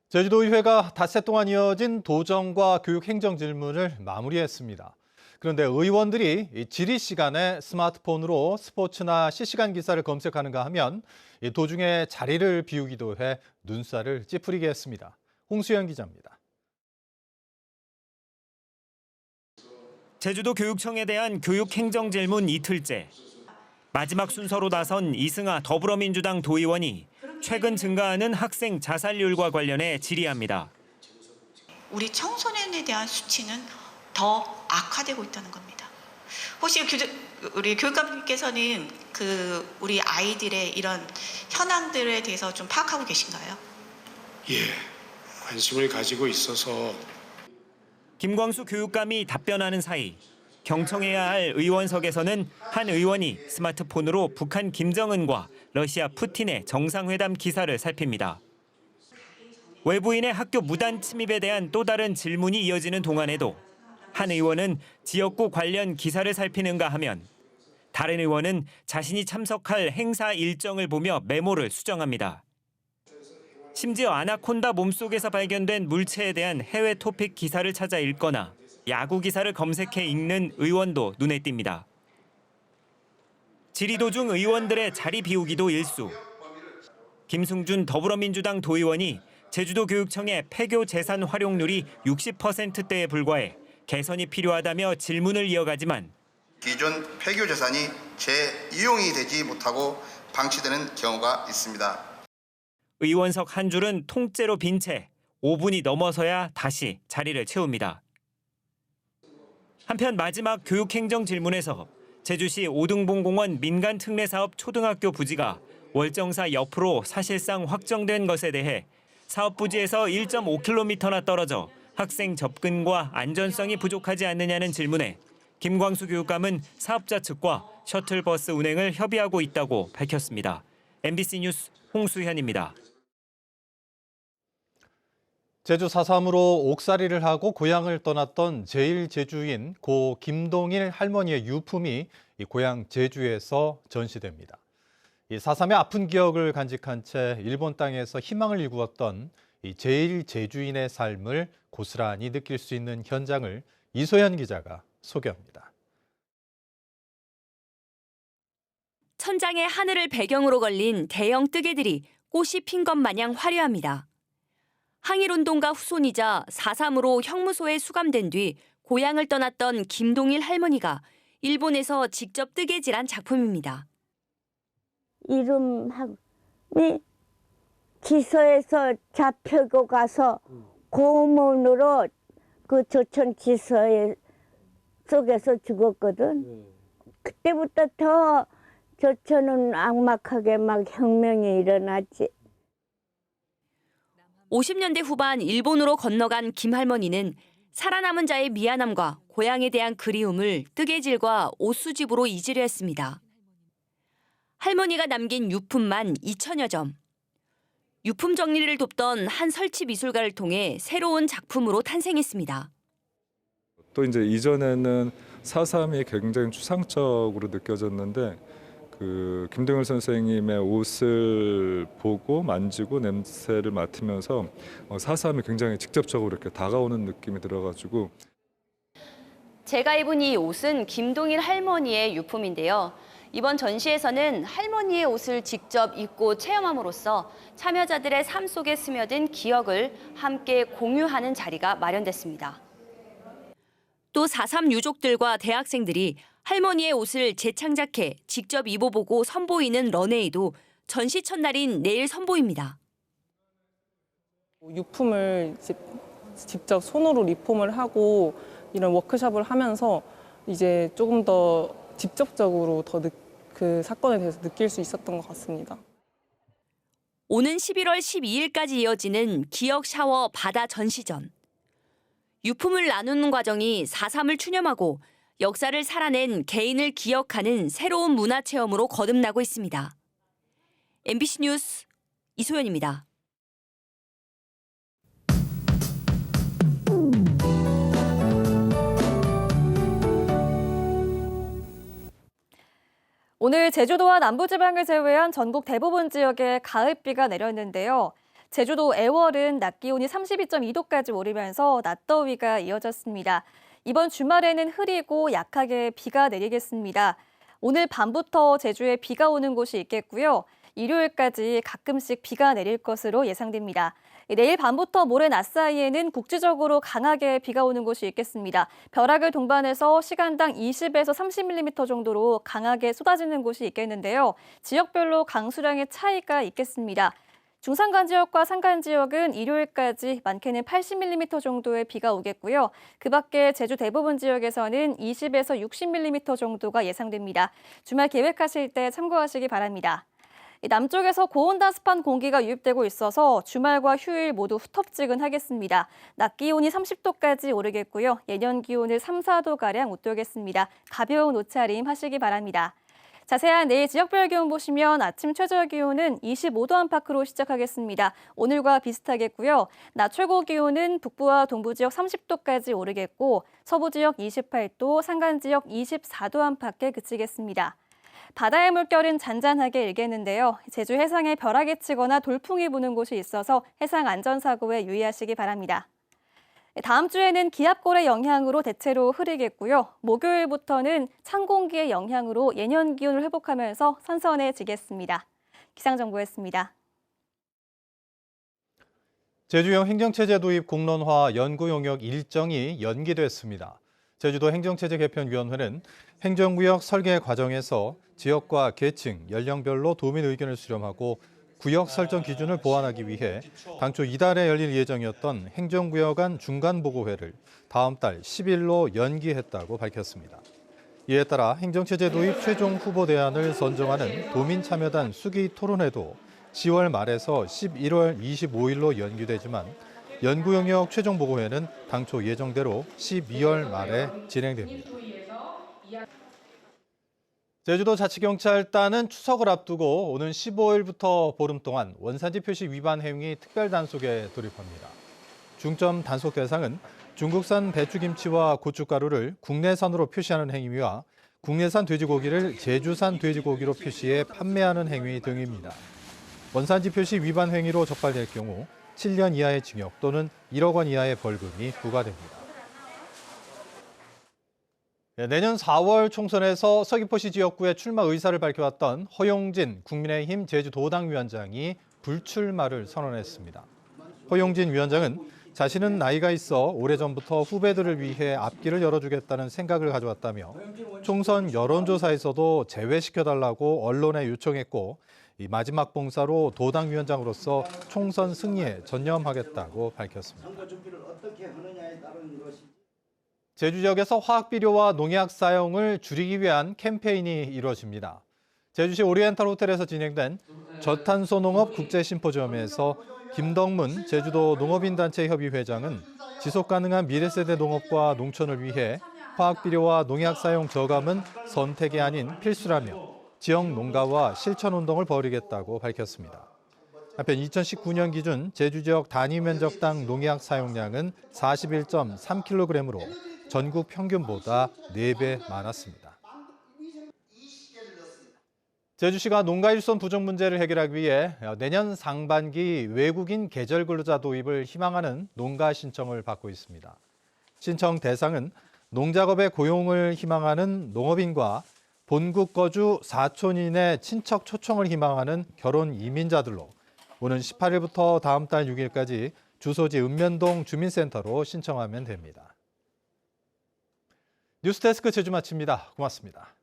제주도의회가 닷새 동안 이어진 도정과 교육 행정 질문을 마무리했습니다. 그런데 의원들이 이 질의 시간에 스마트폰으로 스포츠나 실시간 기사를 검색하는가 하면 도중에 자리를 비우기도 해 눈살을 찌푸리게 했습니다. 홍수연 기자입니다. 제주도 교육청에 대한 교육 행정 질문 이틀째. 마지막 순서로 나선 이승아 더불어민주당 도의원이 최근 증가하는 학생 자살률과 관련해 질의합니다. 우리 청소년에 대한 수치는 더 악화되고 있다는 겁니다. 혹시 우리 교육감님께서는 우리 아이들의 이런 현황들에 대해서 좀 파악하고 계신가요? 예, 관심을 가지고 있어서. 김광수 교육감이 답변하는 사이 경청해야 할 의원석에서는 한 의원이 스마트폰으로 북한 김정은과 러시아 푸틴의 정상회담 기사를 살핍니다. 외부인의 학교 무단 침입에 대한 또 다른 질문이 이어지는 동안에도 한 의원은 지역구 관련 기사를 살피는가 하면 다른 의원은 자신이 참석할 행사 일정을 보며 메모를 수정합니다. 심지어 아나콘다 몸속에서 발견된 물체에 대한 해외 토픽 기사를 찾아 읽거나 야구 기사를 검색해 읽는 의원도 눈에 띕니다. 질의 도중 의원들의 자리 비우기도 일수. 김승준 더불어민주당 도의원이 제주도 교육청의 폐교 재산 활용률이 60%대에 불과해 개선이 필요하다며 질문을 이어가지만 기존 폐교 재산이 재이용이 되지 못하고 방치되는 경우가 있습니다. 의원석 한 줄은 통째로 빈 채 5분이 넘어서야 다시 자리를 채웁니다. 한편 마지막 교육행정 질문에서 제주시 오등봉공원 민간특례사업 초등학교 부지가 월정사 옆으로 사실상 확정된 것에 대해 사업 부지에서 1.5km나 떨어져 학생 접근과 안전성이 부족하지 않느냐는 질문에 김광수 교육감은 사업자 측과 셔틀버스 운행을 협의하고 있다고 밝혔습니다. MBC 뉴스 홍수현입니다. 제주 4.3으로 옥살이를 하고 고향을 떠났던 제1제주인 고 김동일 할머니의 유품이 고향 제주에서 전시됩니다. 4.3의 아픈 기억을 간직한 채 일본 땅에서 희망을 일구었던 제1제주인의 삶을 고스란히 느낄 수 있는 현장을 이소연 기자가 소개합니다. 천장에 하늘을 배경으로 걸린 대형 뜨개들이 꽃이 핀 것 마냥 화려합니다. 항일운동가 후손이자 4.3으로 형무소에 수감된 뒤 고향을 떠났던 김동일 할머니가 일본에서 직접 뜨개질한 작품입니다. 이름하고 지서에서 잡혀고 가서 고문으로 그 조천 지서에 속에서 죽었거든. 그때부터 더 조천은 악막하게 막 혁명이 일어났지. 50년대 후반 일본으로 건너간 김 할머니는 살아남은 자의 미안함과 고향에 대한 그리움을 뜨개질과 옷수집으로 잊으려 했습니다. 할머니가 남긴 유품만 2,000여 점. 유품 정리를 돕던 한 설치 미술가를 통해 새로운 작품으로 탄생했습니다. 또 이제 이전에는 4.3이 굉장히 추상적으로 느껴졌는데 김동일 선생님의 옷을 보고 만지고 냄새를 맡으면서 4.3이 굉장히 직접적으로 이렇게 다가오는 느낌이 들어가지고. 제가 입은 이 옷은 김동일 할머니의 유품인데요. 이번 전시에서는 할머니의 옷을 직접 입고 체험함으로써 참여자들의 삶 속에 스며든 기억을 함께 공유하는 자리가 마련됐습니다. 또 4.3 유족들과 대학생들이 할머니의 옷을 재창작해 직접 입어보고 선보이는 런웨이도 전시 첫날인 내일 선보입니다. 유품을 직접 손으로 리폼을 하고 이런 워크숍을 하면서 이제 조금 더 직접적으로 그 사건에 대해서 느낄 수 있었던 것 같습니다. 오는 11월 12일까지 이어지는 기억 샤워 바다 전시전. 유품을 나누는 과정이 4.3을 추념하고 역사를 살아낸 개인을 기억하는 새로운 문화체험으로 거듭나고 있습니다. MBC 뉴스 이소연입니다. 오늘 제주도와 남부지방을 제외한 전국 대부분 지역에 가을비가 내렸는데요. 제주도 애월은 낮 기온이 32.2도까지 오르면서 낮더위가 이어졌습니다. 이번 주말에는 흐리고 약하게 비가 내리겠습니다. 오늘 밤부터 제주에 비가 오는 곳이 있겠고요. 일요일까지 가끔씩 비가 내릴 것으로 예상됩니다. 내일 밤부터 모레 낮 사이에는 국지적으로 강하게 비가 오는 곳이 있겠습니다. 벼락을 동반해서 시간당 20에서 30mm 정도로 강하게 쏟아지는 곳이 있겠는데요. 지역별로 강수량의 차이가 있겠습니다. 중산간 지역과 산간 지역은 일요일까지 많게는 80mm 정도의 비가 오겠고요. 그 밖에 제주 대부분 지역에서는 20에서 60mm 정도가 예상됩니다. 주말 계획하실 때 참고하시기 바랍니다. 남쪽에서 고온다습한 공기가 유입되고 있어서 주말과 휴일 모두 후텁지근하겠습니다. 낮 기온이 30도까지 오르겠고요. 예년 기온을 3, 4도가량 웃돌겠습니다. 가벼운 옷차림 하시기 바랍니다. 자세한 내일 지역별 기온 보시면 아침 최저 기온은 25도 안팎으로 시작하겠습니다. 오늘과 비슷하겠고요. 낮 최고 기온은 북부와 동부 지역 30도까지 오르겠고 서부 지역 28도, 산간 지역 24도 안팎에 그치겠습니다. 바다의 물결은 잔잔하게 일겠는데요. 제주 해상에 벼락이 치거나 돌풍이 부는 곳이 있어서 해상 안전사고에 유의하시기 바랍니다. 다음 주에는 기압골의 영향으로 대체로 흐리겠고요. 목요일부터는 찬 공기의 영향으로 예년 기온을 회복하면서 선선해지겠습니다. 기상정보였습니다. 제주형 행정체제 도입 공론화 연구 용역 일정이 연기됐습니다. 제주도 행정체제 개편위원회는 행정구역 설계 과정에서 지역과 계층, 연령별로 도민 의견을 수렴하고 구역 설정 기준을 보완하기 위해 당초 이달에 열릴 예정이었던 행정구역 간 중간보고회를 다음 달 10일로 연기했다고 밝혔습니다. 이에 따라 행정체제 도입 최종 후보 대안을 선정하는 도민참여단 수기 토론회도 10월 말에서 11월 25일로 연기되지만 연구영역 최종 보고회는 당초 예정대로 12월 말에 진행됩니다. 제주도 자치경찰단은 추석을 앞두고 오는 15일부터 보름 동안 원산지 표시 위반 행위 특별 단속에 돌입합니다. 중점 단속 대상은 중국산 배추김치와 고춧가루를 국내산으로 표시하는 행위와 국내산 돼지고기를 제주산 돼지고기로 표시해 판매하는 행위 등입니다. 원산지 표시 위반 행위로 적발될 경우 7년 이하의 징역 또는 1억 원 이하의 벌금이 부과됩니다. 내년 4월 총선에서 서귀포시 지역구에 출마 의사를 밝혀왔던 허용진 국민의힘 제주도당 위원장이 불출마를 선언했습니다. 허용진 위원장은 자신은 나이가 있어 오래전부터 후배들을 위해 앞길을 열어주겠다는 생각을 가져왔다며 총선 여론조사에서도 제외시켜달라고 언론에 요청했고 이 마지막 봉사로 도당 위원장으로서 총선 승리에 전념하겠다고 밝혔습니다. 제주 지역에서 화학비료와 농약 사용을 줄이기 위한 캠페인이 이루어집니다. 제주시 오리엔탈 호텔에서 진행된 저탄소 농업 국제 심포지엄에서 김덕문 제주도 농업인단체 협의 회장은 지속 가능한 미래 세대 농업과 농촌을 위해 화학비료와 농약 사용 저감은 선택이 아닌 필수라며 지역 농가와 실천 운동을 벌이겠다고 밝혔습니다. 한편 2019년 기준 제주 지역 단위 면적당 농약 사용량은 41.3kg으로 전국 평균보다 4배 많았습니다. 제주시가 농가일손 부족 문제를 해결하기 위해 내년 상반기 외국인 계절 근로자 도입을 희망하는 농가 신청을 받고 있습니다. 신청 대상은 농작업의 고용을 희망하는 농업인과 본국 거주 4촌인의 친척 초청을 희망하는 결혼 이민자들로 오는 18일부터 다음 달 6일까지 주소지 읍면동 주민센터로 신청하면 됩니다. 뉴스데스크 제주 마칩니다. 고맙습니다.